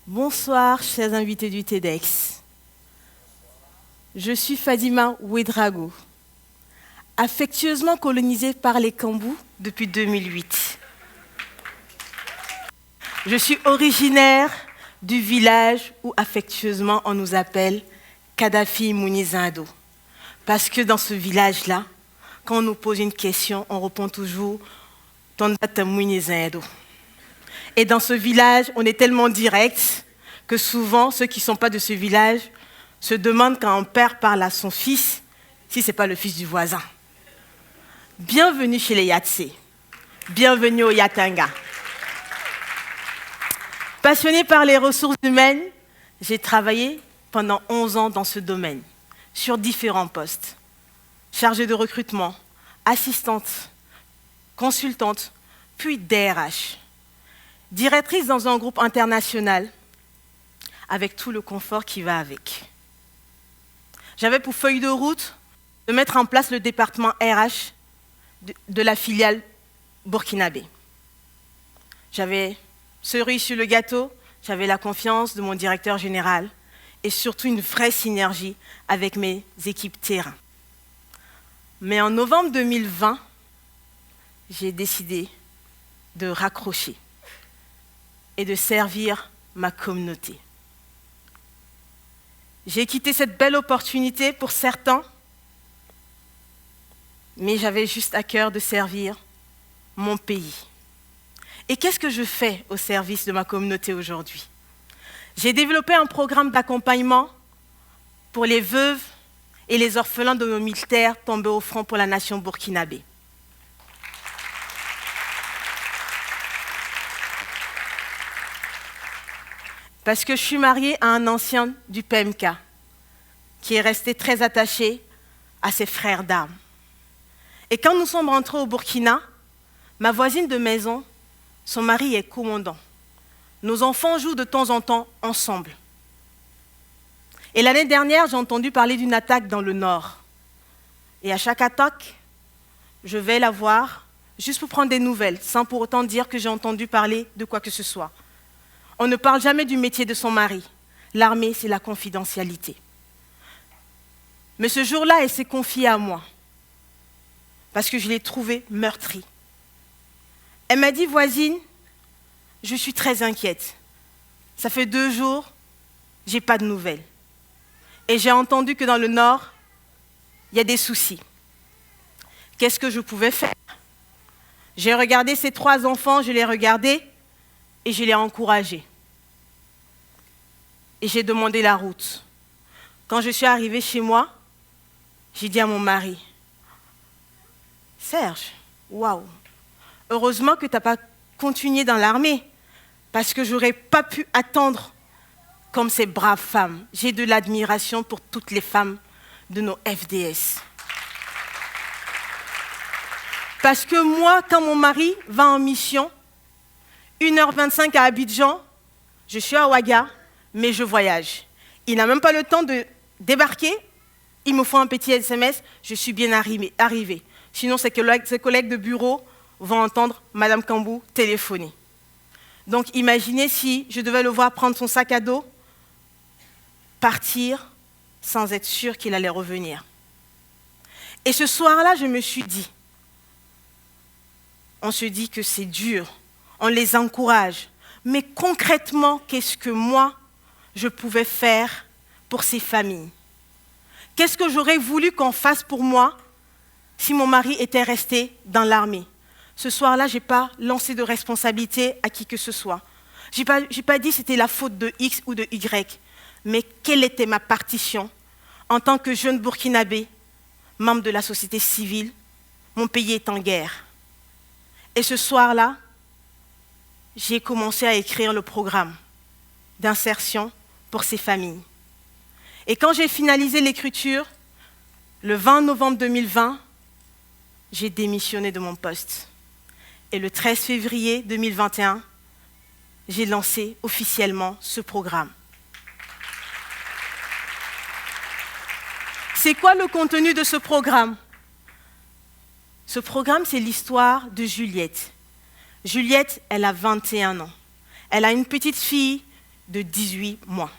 Bonsoir, chers invités du TEDx. Je suis Fadima Ouedraogo, affectueusement colonisée par les Kambous depuis 2008. Je suis originaire du village où affectueusement on nous appelle Kadhafi Mounizado. Parce que dans ce village-là, quand on nous pose une question, on répond toujours Tondata Mounizado. Et dans ce village, on est tellement direct que souvent, ceux qui ne sont pas de ce village se demandent quand un père parle à son fils, si ce n'est pas le fils du voisin. Bienvenue chez les Yatsé. Bienvenue au Yatanga. Passionnée par les ressources humaines, j'ai travaillé pendant 11 ans dans ce domaine, sur différents postes. Chargée de recrutement, assistante, consultante, puis DRH. Directrice dans un groupe international, avec tout le confort qui va avec. J'avais pour feuille de route de mettre en place le département RH de la filiale burkinabé. J'avais cerise sur le gâteau, j'avais la confiance de mon directeur général et surtout une vraie synergie avec mes équipes terrain. Mais en novembre 2020, j'ai décidé de raccrocher et de servir ma communauté. J'ai quitté cette belle opportunité pour certains, mais j'avais juste à cœur de servir mon pays. Et qu'est-ce que je fais au service de ma communauté aujourd'hui? J'ai développé un programme d'accompagnement pour les veuves et les orphelins de nos militaires tombés au front pour la nation burkinabé. Parce que je suis mariée à un ancien du PMK qui est resté très attaché à ses frères d'armes. Et quand nous sommes rentrés au Burkina, ma voisine de maison, son mari est commandant. Nos enfants jouent de temps en temps ensemble. Et l'année dernière, j'ai entendu parler d'une attaque dans le nord. Et à chaque attaque, je vais la voir juste pour prendre des nouvelles, sans pour autant dire que j'ai entendu parler de quoi que ce soit. On ne parle jamais du métier de son mari. L'armée, c'est la confidentialité. Mais ce jour-là, elle s'est confiée à moi, parce que je l'ai trouvée meurtrie. Elle m'a dit, voisine, je suis très inquiète. Ça fait 2 jours, j'ai pas de nouvelles. Et j'ai entendu que dans le Nord, il y a des soucis. Qu'est-ce que je pouvais faire? J'ai regardé ces 3 enfants, je les regardais et je les ai encouragés. Et j'ai demandé la route. Quand je suis arrivée chez moi, j'ai dit à mon mari, « Serge, waouh, heureusement que tu n'as pas continué dans l'armée, parce que je n'aurais pas pu attendre comme ces braves femmes. J'ai de l'admiration pour toutes les femmes de nos FDS. Parce que moi, quand mon mari va en mission, 1h25 à Abidjan, je suis à Ouaga, mais je voyage. Il n'a même pas le temps de débarquer, il me faut un petit SMS, je suis bien arrivée. Sinon, ses collègues de bureau vont entendre Madame Kambou téléphoner. Donc, imaginez si je devais le voir prendre son sac à dos, partir sans être sûr qu'il allait revenir. Et ce soir-là, je me suis dit, on se dit que c'est dur, on les encourage, mais concrètement, qu'est-ce que moi, je pouvais faire pour ces familles? Qu'est-ce que j'aurais voulu qu'on fasse pour moi si mon mari était resté dans l'armée? Ce soir-là, je n'ai pas lancé de responsabilité à qui que ce soit. Je n'ai pas dit que c'était la faute de X ou de Y, mais quelle était ma partition en tant que jeune burkinabé, membre de la société civile, mon pays est en guerre. Et ce soir-là, j'ai commencé à écrire le programme d'insertion pour ces familles. Et quand j'ai finalisé l'écriture, le 20 novembre 2020, j'ai démissionné de mon poste. Et le 13 février 2021, j'ai lancé officiellement ce programme. C'est quoi le contenu de ce programme? Ce programme, c'est l'histoire de Juliette. Juliette, elle a 21 ans. Elle a une petite fille, de 18 mois.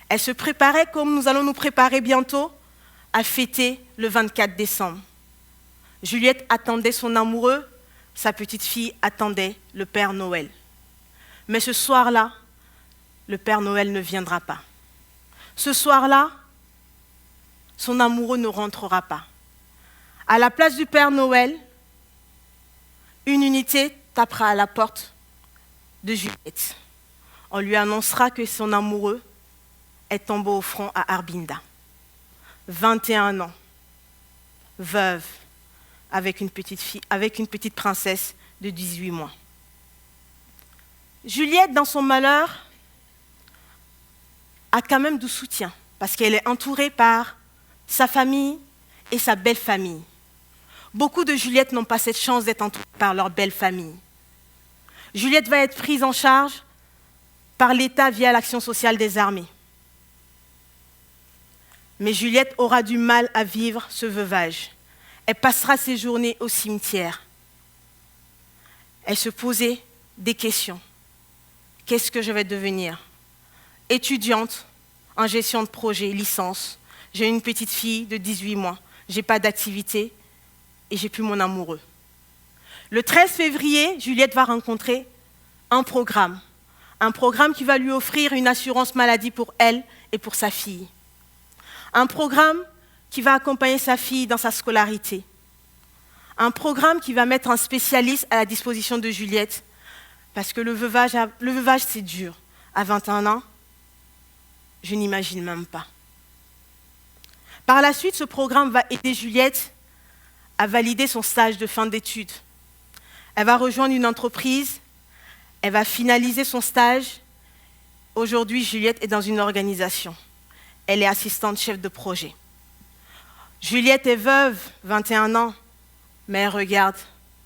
Elle se préparait comme nous allons nous préparer bientôt à fêter le 24 décembre. Juliette attendait son amoureux, sa petite fille attendait le Père Noël. Mais ce soir-là, le Père Noël ne viendra pas. Ce soir-là, son amoureux ne rentrera pas. À la place du Père Noël, une unité tapera à la porte de Juliette. On lui annoncera que son amoureux est tombé au front à Arbinda. 21 ans, veuve, avec une petite princesse de 18 mois. Juliette, dans son malheur, a quand même du soutien, parce qu'elle est entourée par sa famille et sa belle famille. Beaucoup de Juliettes n'ont pas cette chance d'être entourées par leur belle famille. Juliette va être prise en charge par l'État via l'action sociale des armées. Mais Juliette aura du mal à vivre ce veuvage. Elle passera ses journées au cimetière. Elle se posait des questions. Qu'est-ce que je vais devenir? Étudiante en gestion de projet, licence. J'ai une petite fille de 18 mois. Je n'ai pas d'activité et j'ai plus mon amoureux. Le 13 février, Juliette va rencontrer un programme qui va lui offrir une assurance maladie pour elle et pour sa fille. Un programme qui va accompagner sa fille dans sa scolarité. Un programme qui va mettre un spécialiste à la disposition de Juliette, parce que le veuvage c'est dur. À 21 ans, je n'imagine même pas. Par la suite, ce programme va aider Juliette à valider son stage de fin d'études. Elle va rejoindre une entreprise, elle va finaliser son stage. Aujourd'hui, Juliette est dans une organisation. Elle est assistante chef de projet. Juliette est veuve, 21 ans, mais elle regarde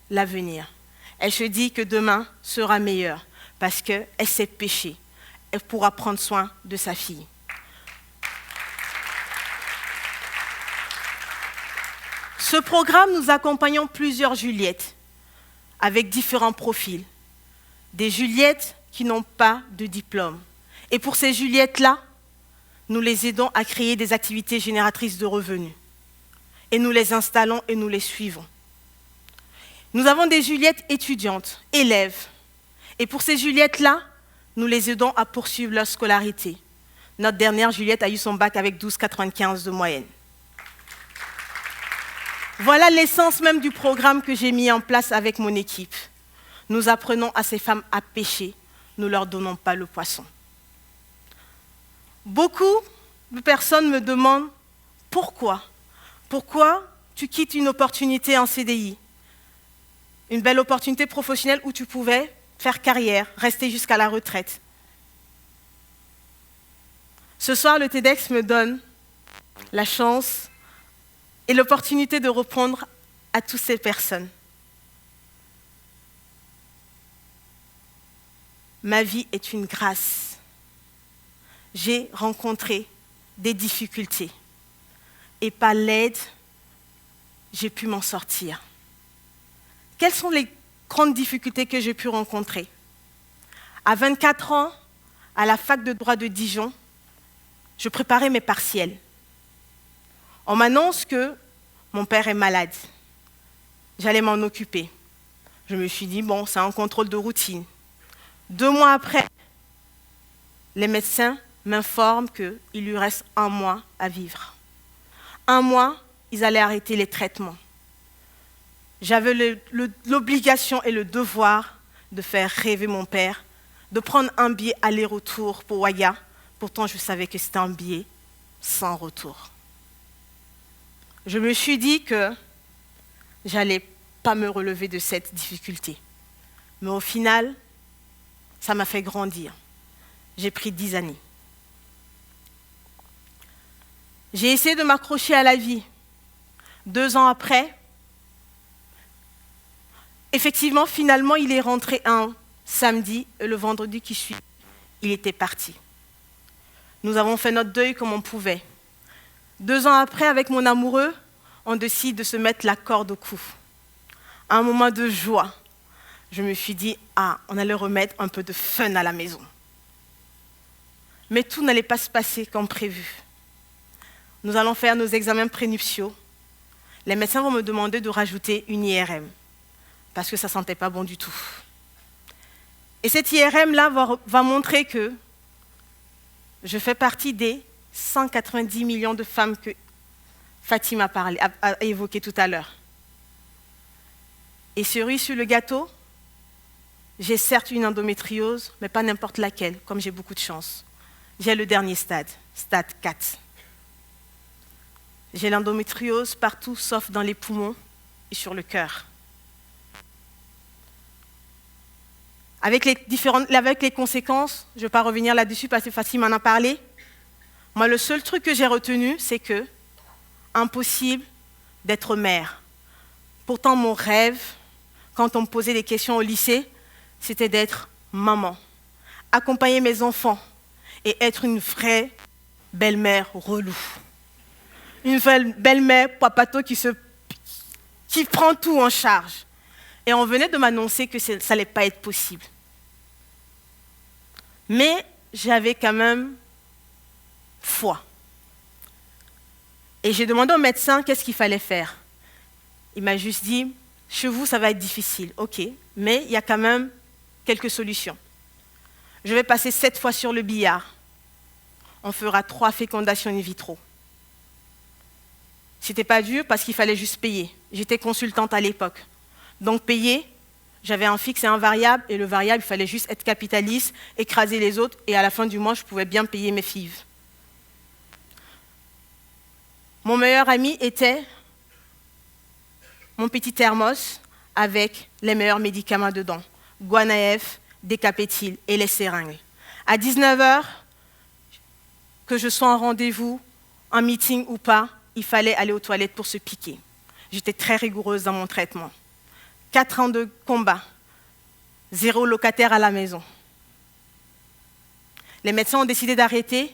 l'avenir. Elle se dit que demain sera meilleur parce qu'elle sait pêcher. Elle pourra prendre soin de sa fille. Ce programme, nous accompagnons plusieurs Juliettes avec différents profils. Des Juliettes qui n'ont pas de diplôme. Et pour ces Juliettes-là, nous les aidons à créer des activités génératrices de revenus. Et nous les installons et nous les suivons. Nous avons des Juliettes étudiantes, élèves. Et pour ces Juliettes-là, nous les aidons à poursuivre leur scolarité. Notre dernière Juliette a eu son bac avec 12,95 de moyenne. Voilà l'essence même du programme que j'ai mis en place avec mon équipe. Nous apprenons à ces femmes à pêcher, nous ne leur donnons pas le poisson. Beaucoup de personnes me demandent pourquoi tu quittes une opportunité en CDI, une belle opportunité professionnelle où tu pouvais faire carrière, rester jusqu'à la retraite. Ce soir, le TEDx me donne la chance et l'opportunité de répondre à toutes ces personnes. Ma vie est une grâce. J'ai rencontré des difficultés et par l'aide, j'ai pu m'en sortir. Quelles sont les grandes difficultés que j'ai pu rencontrer? À 24 ans, à la fac de droit de Dijon, je préparais mes partiels. On m'annonce que mon père est malade. J'allais m'en occuper. Je me suis dit, bon, c'est un contrôle de routine. 2 mois après, les médecins m'informent qu'il lui reste 1 mois à vivre. 1 mois, ils allaient arrêter les traitements. J'avais l'obligation et le devoir de faire rêver mon père, de prendre un billet aller-retour pour Ouaga. Pourtant, je savais que c'était un billet sans retour. Je me suis dit que je n'allais pas me relever de cette difficulté. Mais au final, ça m'a fait grandir. J'ai pris 10 années. J'ai essayé de m'accrocher à la vie. 2 ans après, effectivement, finalement, il est rentré un samedi et le vendredi qui suit, il était parti. Nous avons fait notre deuil comme on pouvait. 2 ans après, avec mon amoureux, on décide de se mettre la corde au cou. Un moment de joie. Je me suis dit, on allait remettre un peu de fun à la maison. Mais tout n'allait pas se passer comme prévu. Nous allons faire nos examens prénuptiaux. Les médecins vont me demander de rajouter une IRM, parce que ça ne sentait pas bon du tout. Et cette IRM-là va montrer que je fais partie des 190 millions de femmes que Fatima a évoquées tout à l'heure. Et cerise sur le gâteau, j'ai certes une endométriose, mais pas n'importe laquelle, comme j'ai beaucoup de chance. J'ai le dernier stade 4. J'ai l'endométriose partout, sauf dans les poumons et sur le cœur. Avec les conséquences, je ne vais pas revenir là-dessus parce que Fatima en a parlé. Moi, le seul truc que j'ai retenu, c'est que impossible d'être mère. Pourtant, mon rêve, quand on me posait des questions au lycée, c'était d'être maman, accompagner mes enfants et être une vraie belle-mère relou. Une vraie belle-mère papato qui prend tout en charge. Et on venait de m'annoncer que ça n'allait pas être possible. Mais j'avais quand même foi. Et j'ai demandé au médecin qu'est-ce qu'il fallait faire. Il m'a juste dit, chez vous, ça va être difficile. OK, mais il y a quand même quelques solutions. Je vais passer 7 fois sur le billard. On fera 3 fécondations in vitro. C'était pas dur parce qu'il fallait juste payer. J'étais consultante à l'époque. Donc payer, j'avais un fixe et un variable, et le variable, il fallait juste être capitaliste, écraser les autres, et à la fin du mois, je pouvais bien payer mes FIV. Mon meilleur ami était mon petit thermos avec les meilleurs médicaments dedans. Guanaef, Décapétyle et les seringues. À 19h, que je sois en rendez-vous, en meeting ou pas, il fallait aller aux toilettes pour se piquer. J'étais très rigoureuse dans mon traitement. 4 ans de combat, 0 locataire à la maison. Les médecins ont décidé d'arrêter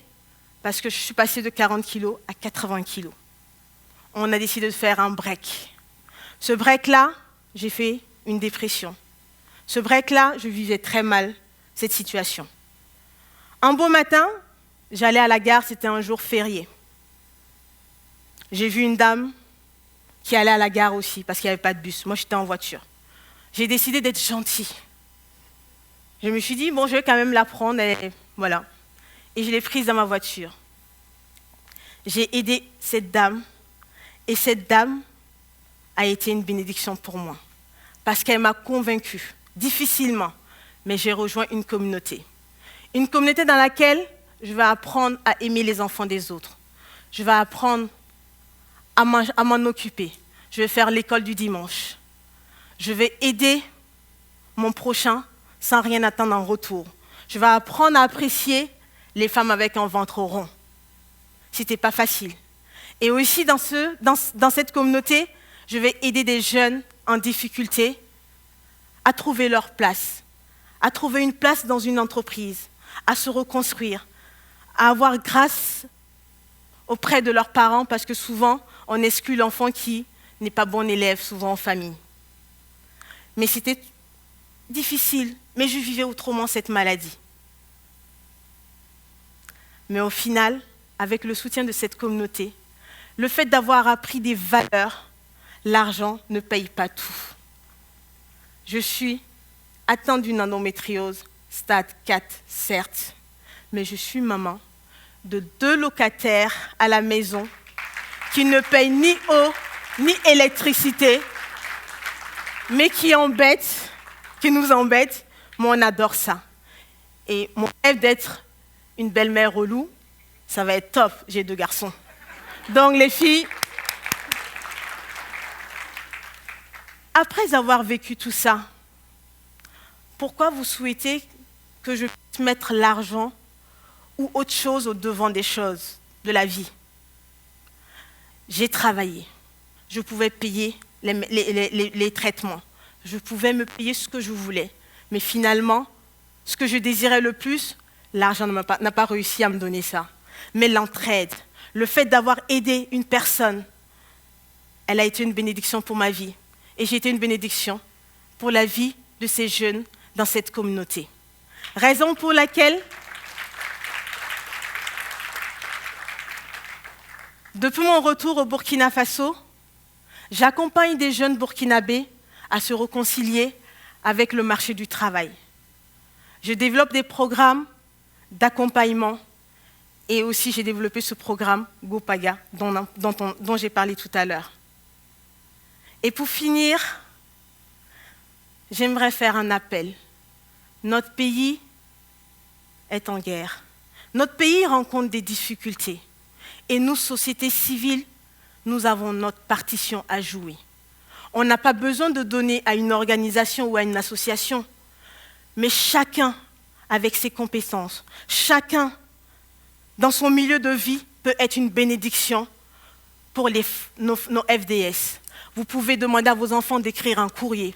parce que je suis passée de 40 kilos à 80 kilos. On a décidé de faire un break. Ce break-là, j'ai fait une dépression. Ce break-là, je vivais très mal cette situation. Un beau matin, j'allais à la gare, c'était un jour férié. J'ai vu une dame qui allait à la gare aussi, parce qu'il n'y avait pas de bus. Moi, j'étais en voiture. J'ai décidé d'être gentille. Je me suis dit, bon, je vais quand même la prendre, et voilà. Et je l'ai prise dans ma voiture. J'ai aidé cette dame, et cette dame a été une bénédiction pour moi, parce qu'elle m'a convaincue, difficilement, mais j'ai rejoint une communauté. Une communauté dans laquelle je vais apprendre à aimer les enfants des autres. Je vais apprendre à m'en occuper. Je vais faire l'école du dimanche. Je vais aider mon prochain sans rien attendre en retour. Je vais apprendre à apprécier les femmes avec un ventre rond. C'était pas facile. Et aussi dans cette communauté, je vais aider des jeunes en difficulté à trouver leur place, à trouver une place dans une entreprise, à se reconstruire, à avoir grâce auprès de leurs parents, parce que souvent, on exclut l'enfant qui n'est pas bon élève, souvent en famille. Mais c'était difficile, mais je vivais autrement cette maladie. Mais au final, avec le soutien de cette communauté, le fait d'avoir appris des valeurs, l'argent ne paye pas tout. Je suis atteinte d'une endométriose, stade 4, certes, mais je suis maman de 2 locataires à la maison qui ne payent ni eau ni électricité, mais qui nous embêtent, mais on adore ça. Et mon rêve d'être une belle-mère relou, ça va être top, j'ai 2 garçons. Donc les filles, après avoir vécu tout ça, pourquoi vous souhaitez que je puisse mettre l'argent ou autre chose au devant des choses de la vie? J'ai travaillé, je pouvais payer les traitements, je pouvais me payer ce que je voulais, mais finalement, ce que je désirais le plus, l'argent n'a pas réussi à me donner ça. Mais l'entraide, le fait d'avoir aidé une personne, elle a été une bénédiction pour ma vie. Et j'ai été une bénédiction pour la vie de ces jeunes dans cette communauté. Raison pour laquelle Depuis mon retour au Burkina Faso, j'accompagne des jeunes burkinabés à se réconcilier avec le marché du travail. Je développe des programmes d'accompagnement et aussi j'ai développé ce programme Gopaga dont j'ai parlé tout à l'heure. Et pour finir, j'aimerais faire un appel. Notre pays est en guerre. Notre pays rencontre des difficultés. Et nous, société civile, nous avons notre partition à jouer. On n'a pas besoin de donner à une organisation ou à une association, mais chacun avec ses compétences, chacun dans son milieu de vie peut être une bénédiction pour nos FDS. Vous pouvez demander à vos enfants d'écrire un courrier.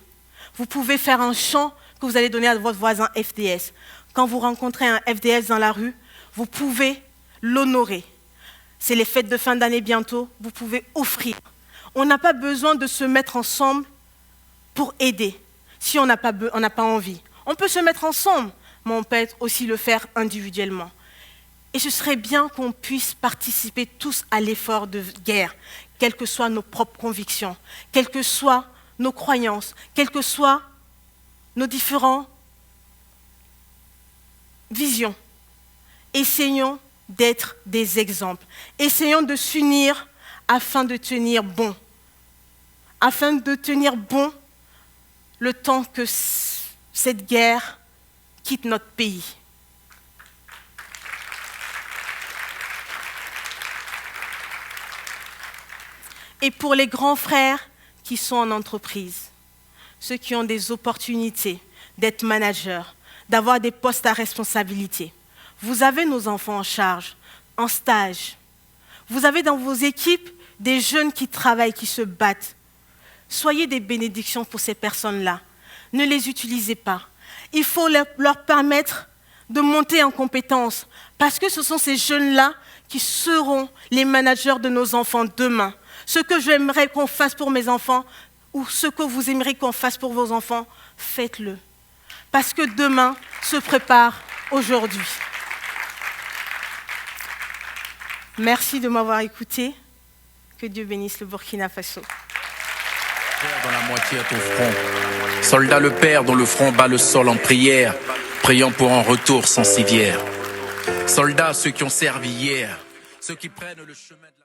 Vous pouvez faire un chant que vous allez donner à votre voisin FDS. Quand vous rencontrez un FDS dans la rue, vous pouvez l'honorer. C'est les fêtes de fin d'année bientôt, vous pouvez offrir. On n'a pas besoin de se mettre ensemble pour aider, si on n'a pas envie. On peut se mettre ensemble, mais on peut aussi le faire individuellement. Et ce serait bien qu'on puisse participer tous à l'effort de guerre, quelles que soient nos propres convictions, quelles que soient nos croyances, quelles que soient nos différentes visions. Essayons d'être des exemples. Essayons de s'unir afin de tenir bon. Afin de tenir bon le temps que cette guerre quitte notre pays. Et pour les grands frères qui sont en entreprise, ceux qui ont des opportunités d'être managers, d'avoir des postes à responsabilité, vous avez nos enfants en charge, en stage. Vous avez dans vos équipes des jeunes qui travaillent, qui se battent. Soyez des bénédictions pour ces personnes-là. Ne les utilisez pas. Il faut leur permettre de monter en compétences parce que ce sont ces jeunes-là qui seront les managers de nos enfants demain. Ce que j'aimerais qu'on fasse pour mes enfants ou ce que vous aimeriez qu'on fasse pour vos enfants, faites-le. Parce que demain se prépare aujourd'hui. Merci de m'avoir écouté. Que Dieu bénisse le Burkina Faso. Dans la moitié à ton front. Soldat le père dont le front bat le sol en prière, priant pour un retour sans civière. Soldats ceux qui ont servi hier, ceux qui prennent le chemin de la...